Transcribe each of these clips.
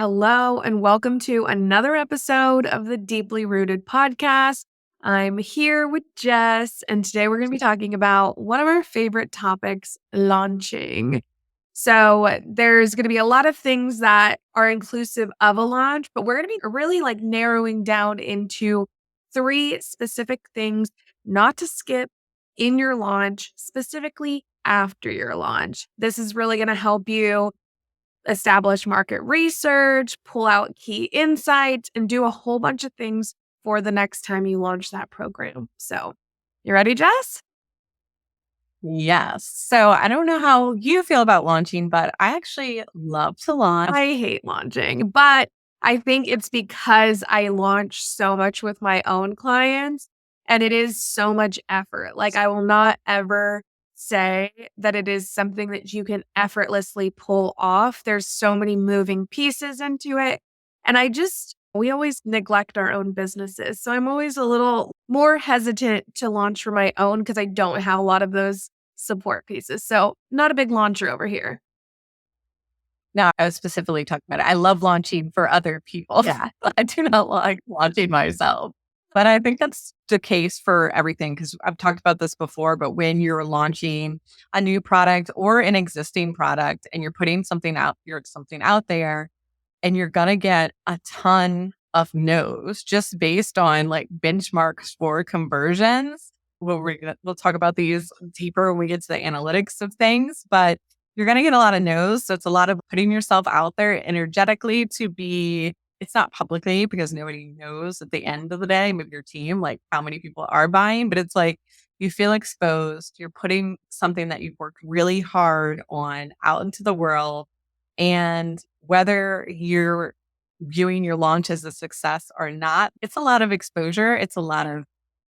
Hello, and welcome to another episode of the Deeply Rooted podcast. I'm here with Jess, and today we're going to be talking about one of our favorite topics, launching. So, there's going to be a lot of things that are inclusive of a launch, but we're going to be really narrowing down into three specific things not to skip in your launch, specifically after your launch. This is really going to help you establish market research, pull out key insights, and do a whole bunch of things for the next time you launch that program. So, you ready, Jess? Yes. So I don't know how you feel about launching, but I actually love to launch. I hate launching, but I think it's because I launch so much with my own clients and it is so much effort. I will not ever say that it is something that you can effortlessly pull off. There's so many moving pieces into it. And we always neglect our own businesses. So I'm always a little more hesitant to launch for my own because I don't have a lot of those support pieces. So not a big launcher over here. No, I was specifically talking about it. I love launching for other people. Yeah. I do not like launching myself. But I think that's the case for everything because I've talked about this before. But when you're launching a new product or an existing product and you're putting something out, there, and you're gonna get a ton of no's just based on benchmarks for conversions. We'll talk about these deeper when we get to the analytics of things, but you're going to get a lot of no's. So it's a lot of putting yourself out there energetically it's not publicly because nobody knows at the end of the day, maybe your team, how many people are buying, but it's you feel exposed. You're putting something that you've worked really hard on out into the world. And whether you're viewing your launch as a success or not, it's a lot of exposure. It's a lot of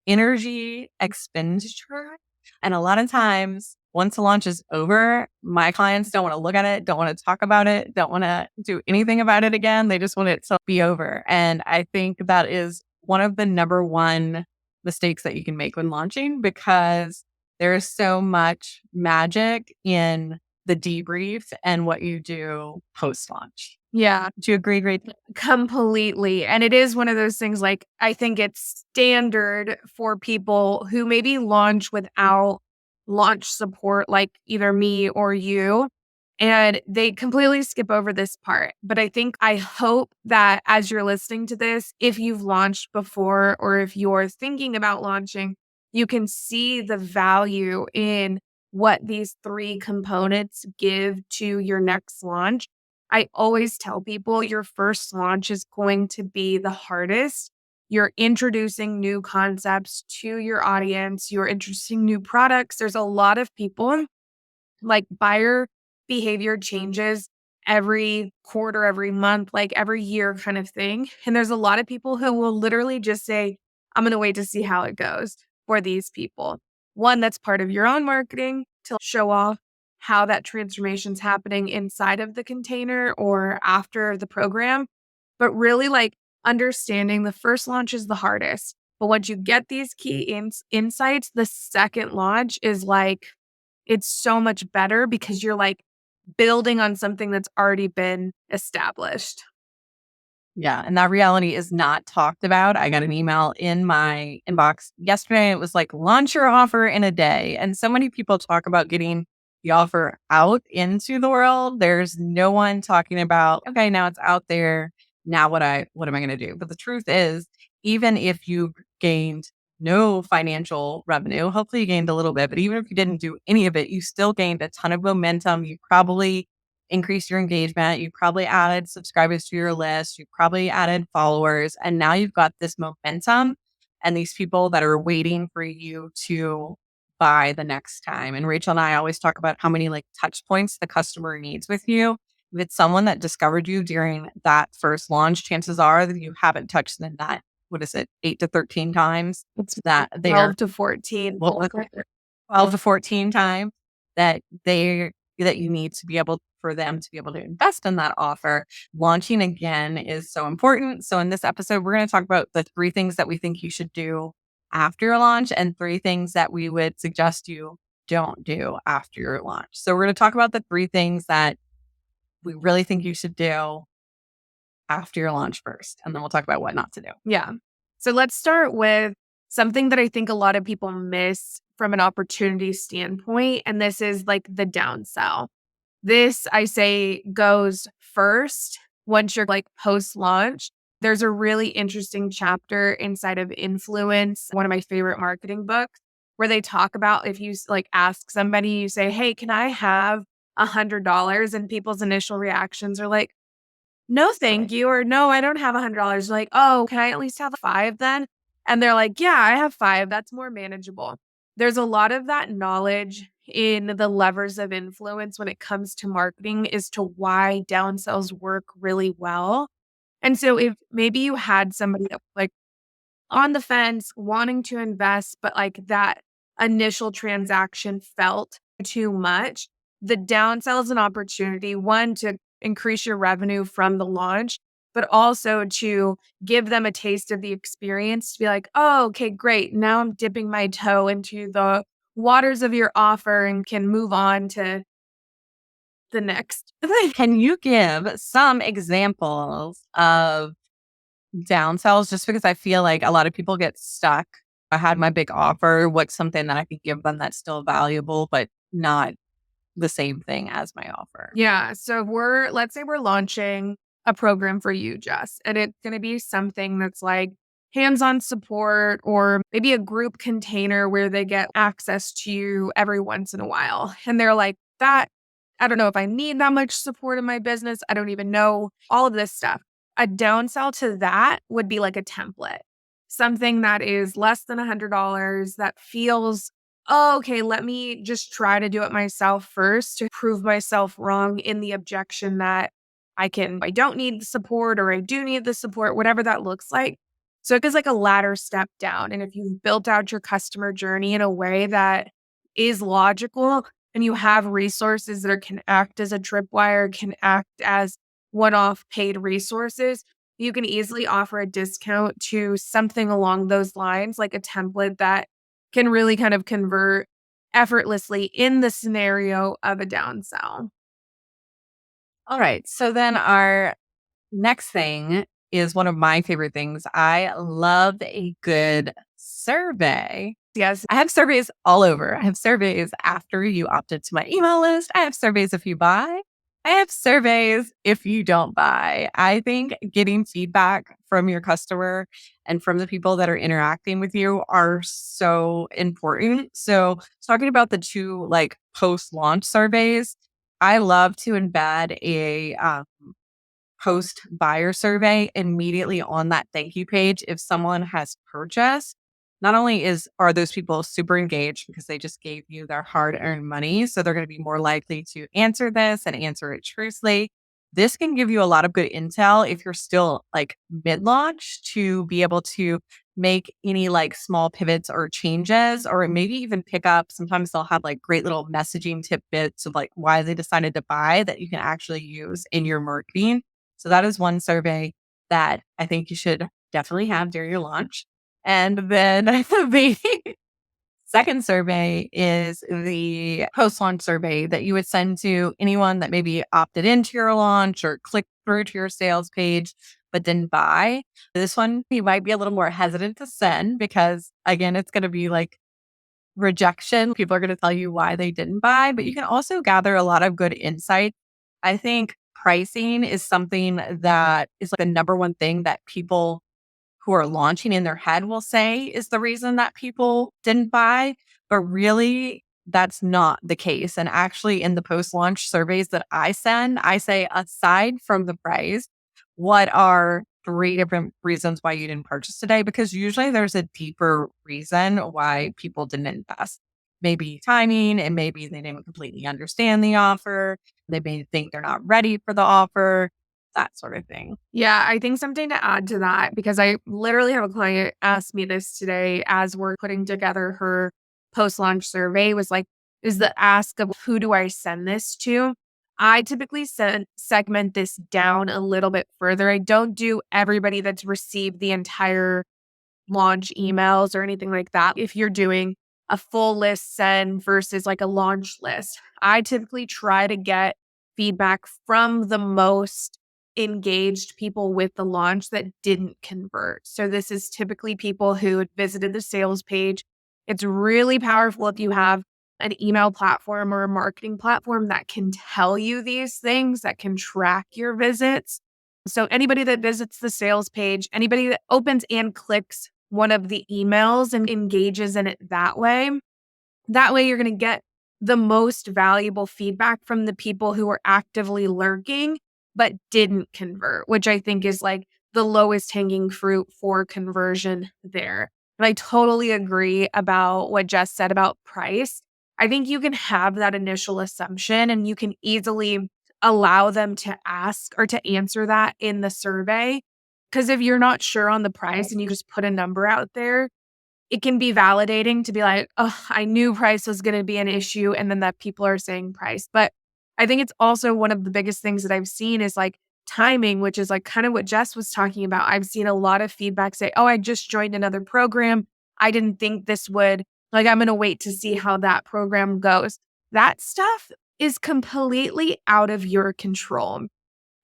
energy expenditure. And a lot of times, once the launch is over, my clients don't want to look at it, don't want to talk about it, don't want to do anything about it again. They just want it to be over. And I think that is one of the number one mistakes that you can make when launching because there is so much magic in the debrief and what you do post launch. Yeah. Do you agree? Great. Completely. And it is one of those things I think it's standard for people who maybe launch without launch support, like either me or you. And they completely skip over this part. But I hope that as you're listening to this, if you've launched before or if you're thinking about launching, you can see the value in what these three components give to your next launch. I always tell people your first launch is going to be the hardest. You're introducing new concepts to your audience, you're introducing new products. There's a lot of people buyer behavior changes every quarter, every month, every year kind of thing. And there's a lot of people who will literally just say, I'm going to wait to see how it goes for these people. One, that's part of your own marketing to show off how that transformation's happening inside of the container or after the program. But really understanding the first launch is the hardest. But once you get these key insights, the second launch is it's so much better because you're building on something that's already been established. Yeah. And that reality is not talked about. I got an email in my inbox yesterday. It was launch your offer in a day. And so many people talk about getting the offer out into the world. There's no one talking about, okay, now it's out there. Now what am I going to do? But the truth is, even if you gained no financial revenue, hopefully you gained a little bit, but even if you didn't do any of it, you still gained a ton of momentum. You probably increased your engagement. You probably added subscribers to your list. You probably added followers. And now you've got this momentum and these people that are waiting for you to buy the next time. And Rachel and I always talk about how many touch points the customer needs with you. If it's someone that discovered you during that first launch, chances are that you haven't touched them that, 8 to 13 times? It's that 12 to 14. 12 to 14 times that you need to be able for them to be able to invest in that offer. Launching again is so important. So in this episode, we're going to talk about the three things that we think you should do after your launch and three things that we would suggest you don't do after your launch. So we're going to talk about the three things that we really think you should do after your launch first, and then we'll talk about what not to do. Yeah. So let's start with something that I think a lot of people miss from an opportunity standpoint. And this is like the downsell. This, I say, goes first once you're like post launch. There's a really interesting chapter inside of Influence, one of my favorite marketing books, where they talk about if you like ask somebody, you say, "Hey, can I have $100?" And people's initial reactions are like, "No, thank you," or "No, I don't have $100." Like, "Oh, can I at least have 5 then?" And they're like, "Yeah, I have 5. That's more manageable." There's a lot of that knowledge in the levers of influence when it comes to marketing as to why downsells work really well. And so if maybe you had somebody that like on the fence, wanting to invest, but like that initial transaction felt too much. The downsell is an opportunity, one, to increase your revenue from the launch, but also to give them a taste of the experience to be like, oh, okay, great. Now I'm dipping my toe into the waters of your offer and can move on to the next. Can you give some examples of downsells? Just because I feel like a lot of people get stuck. I had my big offer. What's something that I could give them that's still valuable, but not the same thing as my offer? Yeah. So let's say we're launching a program for you, Jess, and it's going to be something that's like hands on support or maybe a group container where they get access to you every once in a while. And they're like, I don't know if I need that much support in my business. I don't even know all of this stuff. A downsell to that would be like a template, something that is less than $100 that feels, oh, okay, let me just try to do it myself first to prove myself wrong in the objection that I don't need the support or I do need the support, whatever that looks like. So it goes like a ladder step down. And if you've built out your customer journey in a way that is logical and you have resources that can act as a tripwire, can act as one-off paid resources, you can easily offer a discount to something along those lines, like a template that can really kind of convert effortlessly in the scenario of a downsell. All right. So then our next thing is one of my favorite things. I love a good survey. Yes. I have surveys all over. I have surveys after you opt into my email list. I have surveys if you buy. I have surveys if you don't buy. I think getting feedback from your customer and from the people that are interacting with you are so important. So, talking about the two like post launch surveys, I love to embed a post buyer survey immediately on that thank you page. If someone has purchased, not only are those people super engaged because they just gave you their hard-earned money, so they're going to be more likely to answer this and answer it truthfully. This can give you a lot of good intel if you're still like mid-launch to be able to make any like small pivots or changes, or maybe even pick up. Sometimes they'll have like great little messaging tidbits of like why they decided to buy that you can actually use in your marketing. So that is one survey that I think you should definitely have during your launch. And then the second survey is the post launch survey that you would send to anyone that maybe opted into your launch or clicked through to your sales page but didn't buy. This one you might be a little more hesitant to send because, again, it's going to be like rejection. People are going to tell you why they didn't buy, but you can also gather a lot of good insight. I think pricing is something that is like the number one thing that people who are launching in their head will say is the reason that people didn't buy, but really that's not the case. And actually in the post-launch surveys that I send, I say aside from the price, what are 3 different reasons why you didn't purchase today? Because usually there's a deeper reason why people didn't invest. Maybe timing, and maybe they didn't completely understand the offer. They may think they're not ready for the offer, that sort of thing. Yeah, I think something to add to that, because I literally have a client ask me this today as we're putting together her post launch survey was like, is the ask of who do I send this to? I typically segment this down a little bit further. I don't do everybody that's received the entire launch emails or anything like that. If you're doing a full list send versus like a launch list, I typically try to get feedback from the most engaged people with the launch that didn't convert. So this is typically people who had visited the sales page. It's really powerful if you have an email platform or a marketing platform that can tell you these things, that can track your visits. So anybody that visits the sales page, anybody that opens and clicks one of the emails and engages in it that way you're going to get the most valuable feedback from the people who are actively lurking but didn't convert, which I think is like the lowest hanging fruit for conversion there. And I totally agree about what Jess said about price. I think you can have that initial assumption and you can easily allow them to ask or to answer that in the survey. Because if you're not sure on the price and you just put a number out there, it can be validating to be like, "Oh, I knew price was gonna be an issue," and then that people are saying price. But I think it's also one of the biggest things that I've seen is, like, timing, which is, like, kind of what Jess was talking about. I've seen a lot of feedback say, "Oh, I just joined another program. I didn't think this would like, I'm gonna wait to see how that program goes." That stuff is completely out of your control.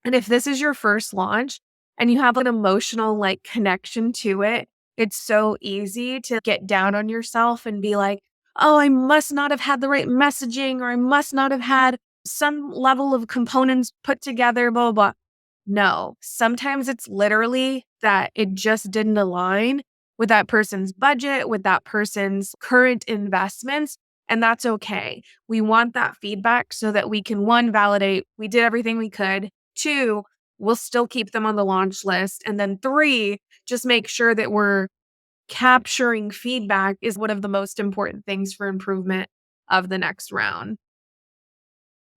And if this is your first launch and you have an emotional like connection to it, it's so easy to get down on yourself and be like, oh, I must not have had the right messaging or I must not have had some level of components put together, blah, blah, blah. No, sometimes it's literally that it just didn't align with that person's budget, with that person's current investments. And that's okay. We want that feedback so that we can, one, validate we did everything we could. Two, we'll still keep them on the launch list. And then three, just make sure that we're capturing feedback is one of the most important things for improvement of the next round.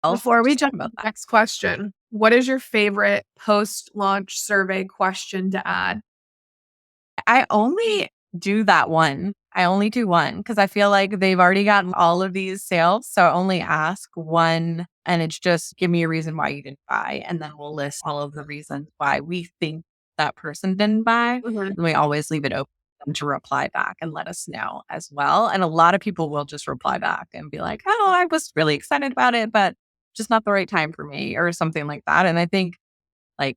Before we Just jump talk to about the that. next question, what is your favorite post-launch survey question to add? I only do that one. I only do one because I feel like they've already gotten all of these sales. So I only ask one and it's just give me a reason why you didn't buy. And then we'll list all of the reasons why we think that person didn't buy. Mhm. And we always leave it open for them to reply back and let us know as well. And a lot of people will just reply back and be like, oh, I was really excited about it, but just not the right time for me or something like that. And I think like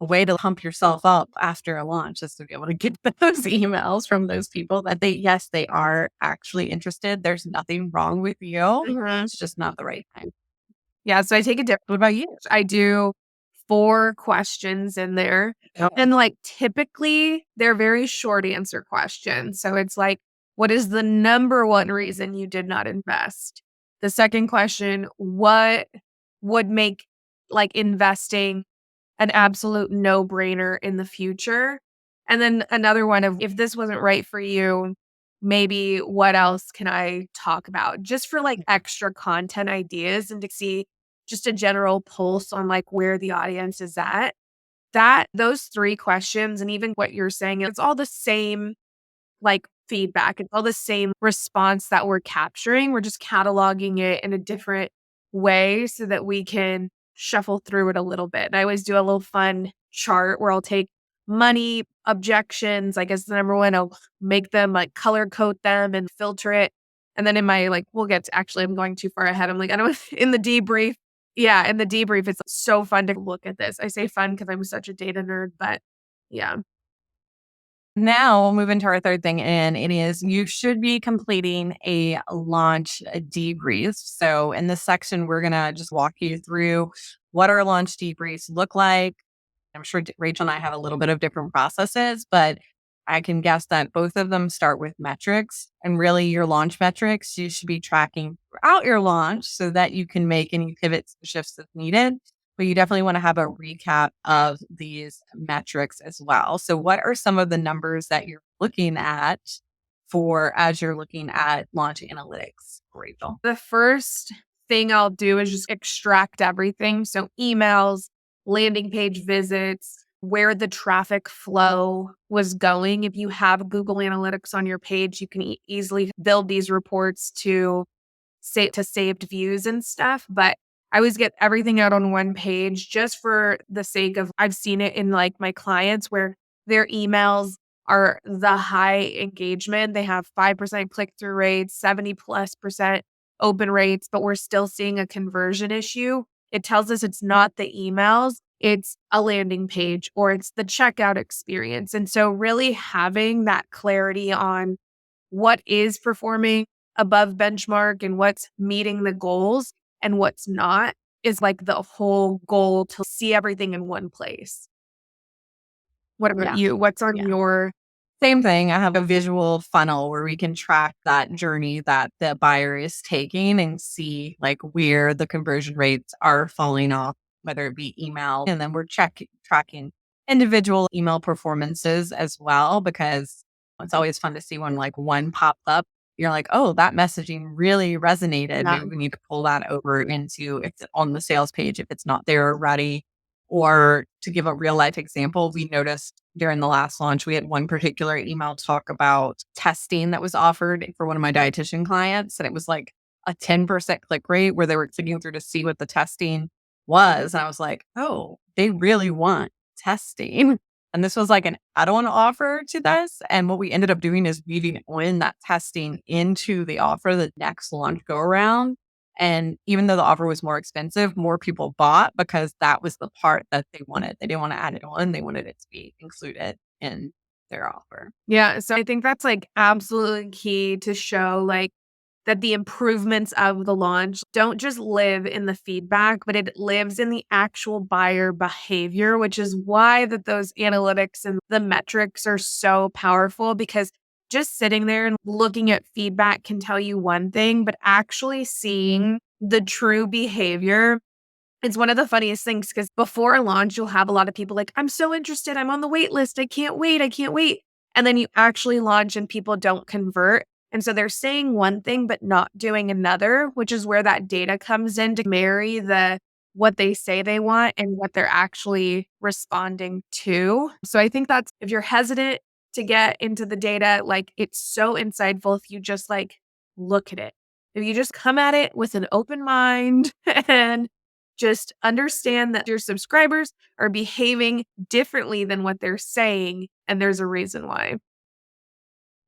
a way to pump yourself up after a launch is to be able to get those emails from those people that yes, they are actually interested. There's nothing wrong with you. Mhm. It's just not the right time. Yeah, so I take a different What about you? I do 4 questions in there. And, like, typically, they're very short answer questions. So it's like, what is the number one reason you did not invest? The second question, what would make, like, investing an absolute no-brainer in the future? And then another one of, if this wasn't right for you, maybe what else can I talk about? Just for, like, extra content ideas and to see just a general pulse on, like, where the audience is at. That those 3 questions and even what you're saying, it's all the same, like, feedback. It's all the same response that we're capturing. We're just cataloging it in a different way so that we can shuffle through it a little bit. And I always do a little fun chart where I'll take money, objections, I guess the number one, I'll make them, like, color code them and filter it. And then in my, like we'll get to actually, I'm going too far ahead. I'm like, I don't in the debrief. Yeah, in the debrief, it's so fun to look at this. I say fun because I'm such a data nerd, but yeah. Now we'll move into our third thing, and it is you should be completing a launch debrief. So in this section, we're gonna just walk you through what our launch debriefs look like. I'm sure Rachel and I have a little bit of different processes, but I can guess that both of them start with metrics. And really, your launch metrics you should be tracking throughout your launch so that you can make any pivots and shifts if needed. But you definitely want to have a recap of these metrics as well. So, what are some of the numbers that you're looking at for as you're looking at launch analytics, Rachel? The first thing I'll do is just extract everything. So emails, landing page visits, where the traffic flow was going. If you have Google Analytics on your page, you can easily build these reports to saved views and stuff. But I always get everything out on one page just for the sake of I've seen it in like my clients where their emails are the high engagement. They have 5% click through rates, 70+% open rates, but we're still seeing a conversion issue. It tells us it's not the emails, it's a landing page, or it's the checkout experience. And so really having that clarity on what is performing above benchmark and what's meeting the goals and what's not is like the whole goal to see everything in one place. What about Yeah. you? What's on Yeah. your Same thing. I have a visual funnel where we can track that journey that the buyer is taking and see like where the conversion rates are falling off, whether it be email. And then we're tracking individual email performances as well, because it's always fun to see when like one popped up. You're like, oh, that messaging really resonated. yeah. Maybe we need to pull that over into if it's on the sales page if it's not there already. Or to give a real life example, we noticed during the last launch, we had one particular email talk about testing that was offered for one of my dietitian clients. And it was like a 10% click rate where they were clicking through to see what the testing was. And I was like, oh, they really want testing. And this was like an add-on offer to this. And what we ended up doing is weaving in that testing into the offer the next launch go around. And even though the offer was more expensive, more people bought because that was the part that they wanted. They didn't want to add it on. They wanted it to be included in their offer. Yeah. So I think that's like absolutely key to show like that the improvements of the launch don't just live in the feedback, but it lives in the actual buyer behavior, which is why that those analytics and the metrics are so powerful, because just sitting there and looking at feedback can tell you one thing, but actually seeing the true behavior, it's one of the funniest things because before a launch, you'll have a lot of people like, I'm so interested. I'm on the wait list. I can't wait. I can't wait. And then you actually launch and people don't convert. And so they're saying one thing, but not doing another, which is where that data comes in to marry what they say they want and what they're actually responding to. So I think that's if you're hesitant to get into the data, like it's so insightful if you just like look at it. If you just come at it with an open mind and just understand that your subscribers are behaving differently than what they're saying, and there's a reason why.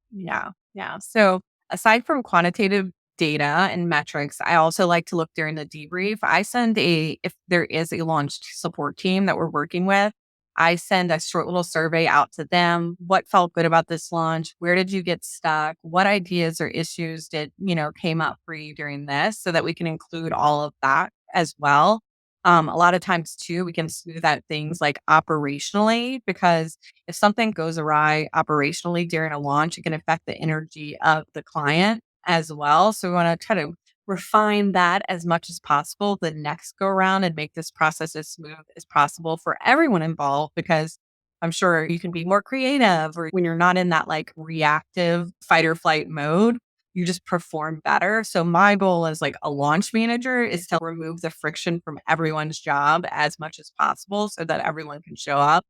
Yeah. Yeah. So aside from quantitative data and metrics, I also like to look during the debrief. If there is a launch support team that we're working with, I send a short little survey out to them. What felt good about this launch? Where did you get stuck? What ideas or issues came up for you during this so that we can include all of that as well. A lot of times too, we can smooth out things like operationally, because if something goes awry operationally during a launch, it can affect the energy of the client as well. So we want to try to refine that as much as possible the next go around and make this process as smooth as possible for everyone involved, because I'm sure you can be more creative or when you're not in that like reactive fight or flight mode, you just perform better. So my goal as like a launch manager is to remove the friction from everyone's job as much as possible so that everyone can show up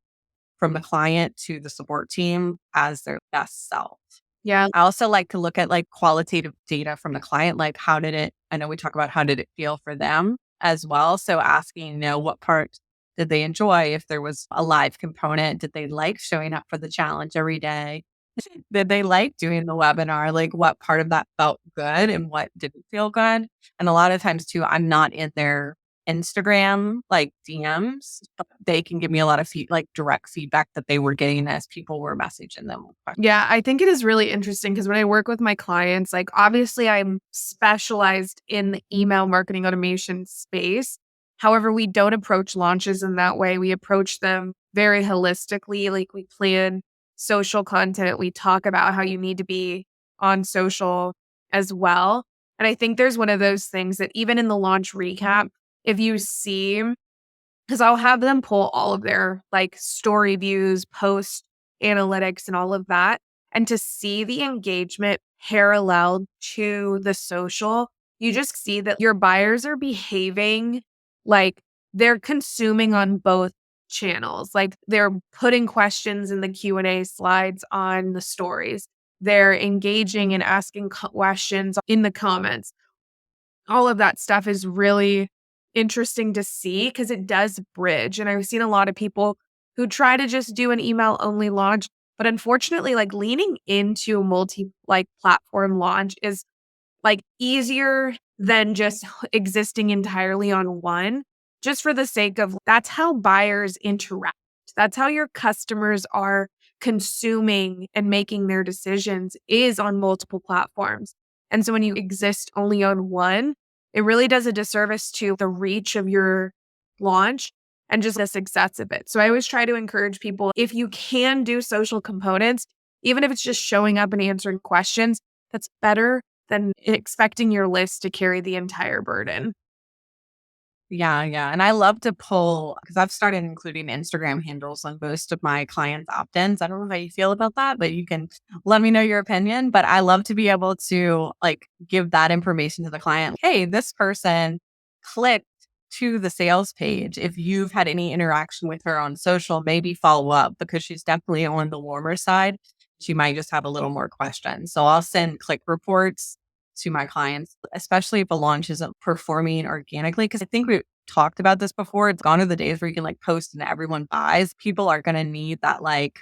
from the client to the support team as their best self. Yeah. I also like to look at like qualitative data from the client, like I know we talk about how did it feel for them as well. So asking, what part did they enjoy? If there was a live component, did they like showing up for the challenge every day? Did they like doing the webinar? Like what part of that felt good and what didn't feel good? And a lot of times too, I'm not in their Instagram like DMs, but they can give me a lot of direct feedback that they were getting as people were messaging them with questions. Yeah, I think it is really interesting because when I work with my clients, like obviously I'm specialized in the email marketing automation space. However, we don't approach launches in that way. We approach them very holistically. Like we plan social content, we talk about how you need to be on social as well. And I think there's one of those things that even in the launch recap, if you see, because I'll have them pull all of their like story views, post analytics, and all of that. And to see the engagement paralleled to the social, you just see that your buyers are behaving like they're consuming on both channels. Like they're putting questions in the Q&A slides on the stories. They're engaging and asking questions in the comments. All of that stuff is really interesting to see because it does bridge. And I've seen a lot of people who try to just do an email only launch, but unfortunately, like leaning into a multi like platform launch is like easier than just existing entirely on one. just for the sake of that's how buyers interact. That's how your customers are consuming and making their decisions is on multiple platforms. And so when you exist only on one, it really does a disservice to the reach of your launch and just the success of it. So I always try to encourage people, if you can do social components, even if it's just showing up and answering questions, that's better than expecting your list to carry the entire burden. Yeah, yeah. And I love to pull because I've started including Instagram handles on most of my clients' opt-ins. I don't know how you feel about that, but you can let me know your opinion. But I love to be able to like give that information to the client. Hey, this person clicked to the sales page. If you've had any interaction with her on social, maybe follow up because she's definitely on the warmer side. She might just have a little more questions. So I'll send click reports to my clients, especially if a launch isn't performing organically. Cause I think we talked about this before. It's gone are the days where you can like post and everyone buys. People are going to need that like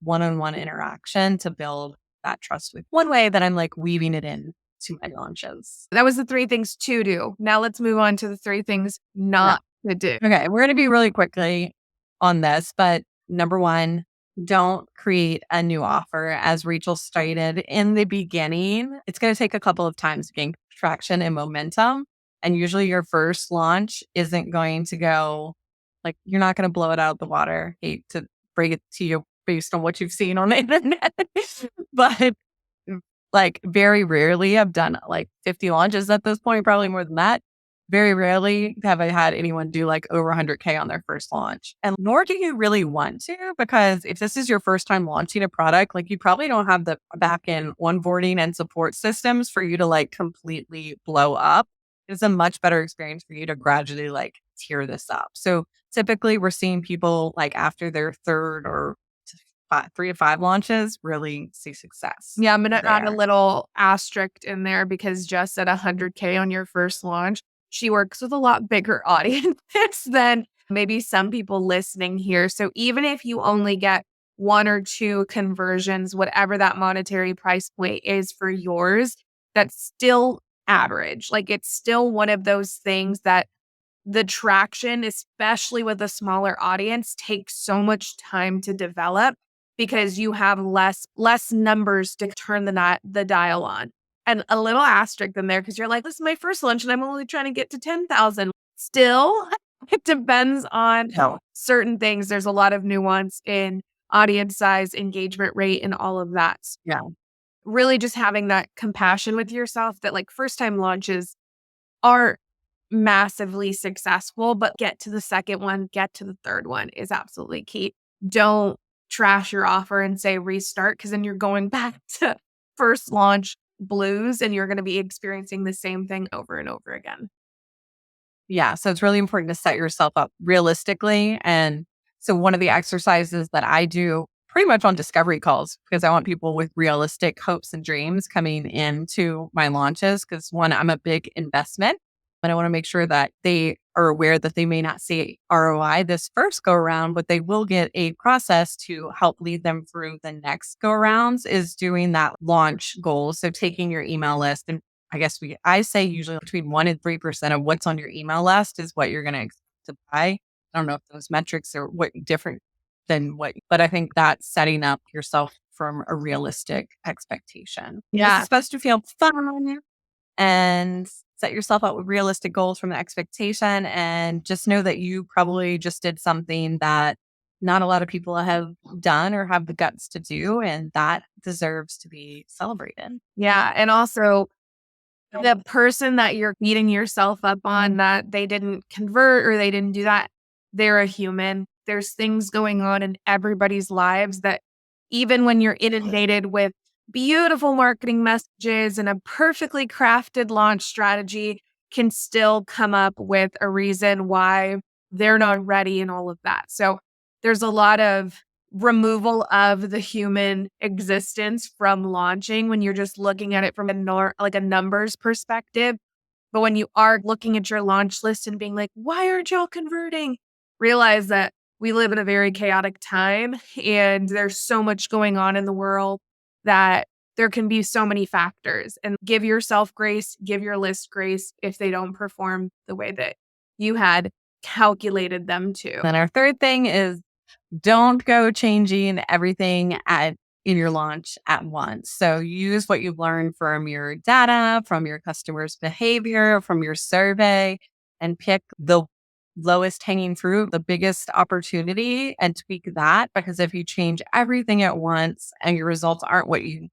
one on one interaction to build that trust with one way that I'm like weaving it in to my launches. That was the three things to do. Now let's move on to the three things Yeah. not to do. Okay. We're going to be really quickly on this, but number one, don't create a new offer. As Rachel stated in the beginning, it's going to take a couple of times to gain traction and momentum. And usually your first launch isn't going to go like, you're not going to blow it out of the water. Hate to break it to you based on what you've seen on the internet. But like very rarely, I've done like 50 launches at this point, probably more than that. Very rarely have I had anyone do like over 100K on their first launch. And nor do you really want to, because if this is your first time launching a product, like you probably don't have the back end onboarding and support systems for you to like completely blow up. It's a much better experience for you to gradually like tier this up. So typically we're seeing people like after their third or 3 to 5 launches really see success Yeah, I'm going to add a there. little asterisk in there because Jess at 100K on your first launch, she works with a lot bigger audiences than maybe some people listening here. So even if you only get one or two conversions, whatever that monetary price point is for yours, that's still average. Like it's still one of those things that the traction, especially with a smaller audience, takes so much time to develop because you have less numbers to turn the dial on. And a little asterisk in there because you're like, this is my first launch and I'm only trying to get to 10,000. Still, it depends on certain things. There's a lot of nuance in audience size, engagement rate, and all of that. Yeah. Really just having that compassion with yourself that like first time launches are massively successful, but get to the second one, get to the third one is absolutely key. Don't trash your offer and say restart because then you're going back to first launch blues and you're going to be experiencing the same thing over and over again. Yeah. So it's really important to set yourself up realistically. And so one of the exercises that I do pretty much on discovery calls, because I want people with realistic hopes and dreams coming into my launches. Because one, I'm a big investment and I want to make sure that they are aware that they may not see ROI this first go around, but they will get a process to help lead them through the next go arounds is doing that launch goal. So taking your email list and I say usually between 1% and 3% of what's on your email list is what you're going to expect to buy. I don't know if those metrics are what different than what, but I think that's setting up yourself from a realistic expectation. This is supposed to feel fun and set yourself up with realistic goals from the expectation and just know that you probably just did something that not a lot of people have done or have the guts to do. And that deserves to be celebrated. Yeah. And also, the person that you're beating yourself up on that they didn't convert or they didn't do that, they're a human. There's things going on in everybody's lives that even when you're inundated with beautiful marketing messages and a perfectly crafted launch strategy can still come up with a reason why they're not ready and all of that. So there's a lot of removal of the human existence from launching when you're just looking at it from a numbers perspective. But when you are looking at your launch list and being like, why aren't y'all converting? Realize that we live in a very chaotic time and there's so much going on in the world that there can be so many factors, and give yourself grace, give your list grace if they don't perform the way that you had calculated them to. Then our third thing is don't go changing everything in your launch at once. So use what you've learned from your data, from your customers' behavior, from your survey, and pick the lowest hanging fruit, the biggest opportunity, and tweak that. Because if you change everything at once and your results aren't what you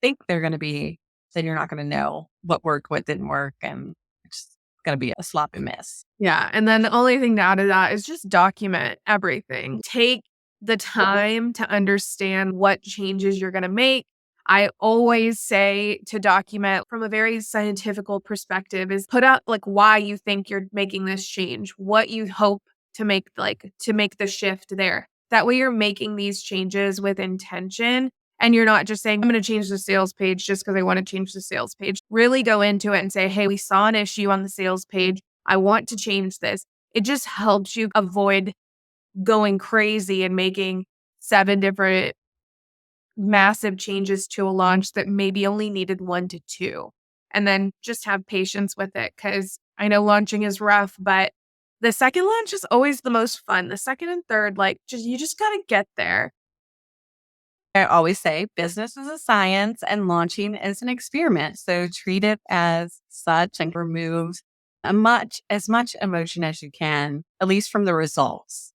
think they're going to be, then you're not going to know what worked, what didn't work, and it's going to be a sloppy mess. Yeah. And then the only thing to add to that is just document everything. Take the time to understand what changes you're going to make. I always say to document from a very scientific perspective is put out like why you think you're making this change, what you hope to make the shift there. That way you're making these changes with intention and you're not just saying, I'm going to change the sales page just because I want to change the sales page. Really go into it and say, hey, we saw an issue on the sales page. I want to change this. It just helps you avoid going crazy and making 7 different massive changes to a launch that maybe only needed 1 to 2. And then just have patience with it because I know launching is rough, but the second launch is always the most fun. The second and third, you just got to get there. I always say business is a science and launching is an experiment. So treat it as such and remove as much emotion as you can, at least from the results.